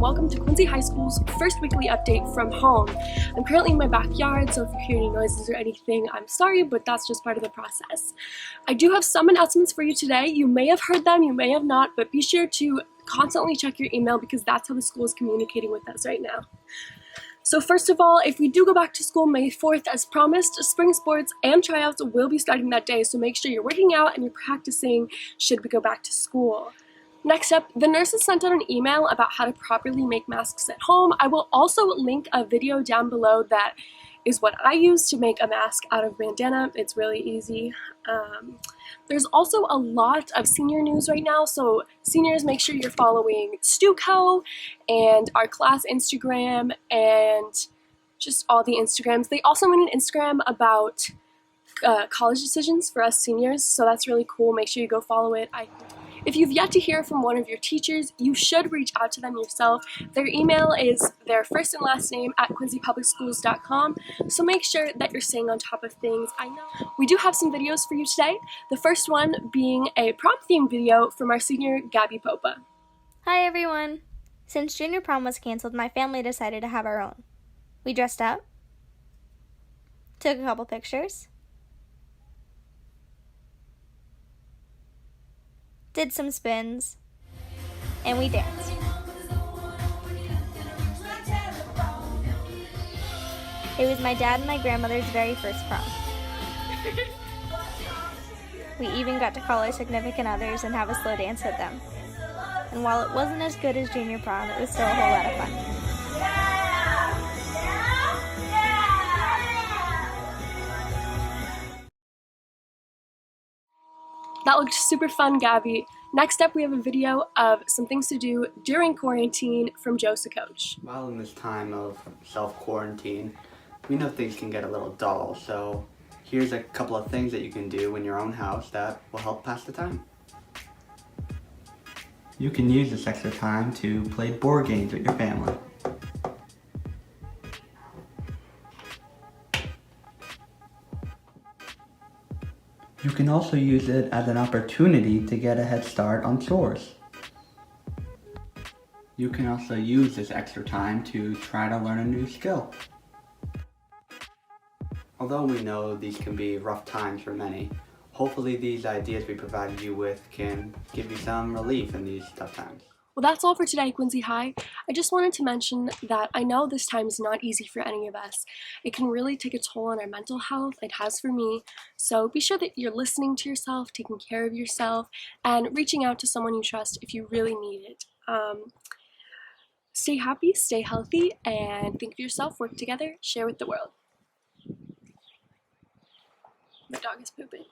welcome to Quincy High School's first weekly update from home. I'm currently in my backyard, so if you hear any noises or anything, I'm sorry, but that's just part of the process. I do have some announcements for you today. You may have heard them, you may have not, but be sure to constantly check your email because that's how the school is communicating with us right now. So first of all, if we do go back to school May 4th as promised, spring sports and tryouts will be starting that day, so make sure you're working out and you're practicing should we go back to school. Next up, the nurses sent out an email about how to properly make masks at home. I will also link a video down below that is what I use to make a mask out of bandana. It's really easy. There's also a lot of senior news right now, so seniors, make sure you're following Stuco and our class Instagram and just all the Instagrams. They also made an Instagram about college decisions for us seniors, so that's really cool. Make sure you go follow it. If you've yet to hear from one of your teachers, you should reach out to them yourself. Their email is their first and last name at quincypublicschools.com, so make sure that you're staying on top of things. I know we do have some videos for you today, the first one being a prom theme video from our senior Gabby Popa. Hi everyone! Since junior prom was canceled, my family decided to have our own. We dressed up, took a couple pictures, did some spins, and we danced. It was my dad and my grandmother's very first prom. We even got to call our significant others and have a slow dance with them. And while it wasn't as good as junior prom, it was still a whole lot of fun. That looked super fun, Gabby. Next up, we have a video of some things to do during quarantine from Joe Coach. While in this time of self-quarantine, we know things can get a little dull, so here's a couple of things that you can do in your own house that will help pass the time. You can use this extra time to play board games with your family. You can also use it as an opportunity to get a head start on chores. You can also use this extra time to try to learn a new skill. Although we know these can be rough times for many, hopefully these ideas we provided you with can give you some relief in these tough times. Well, that's all for today, Quincy High. I just wanted to mention that I know this time is not easy for any of us. It can really take a toll on our mental health. It has for me. So be sure that you're listening to yourself, taking care of yourself, and reaching out to someone you trust if you really need it. Stay happy, stay healthy, and think of yourself, work together, share with the world. My dog is pooping.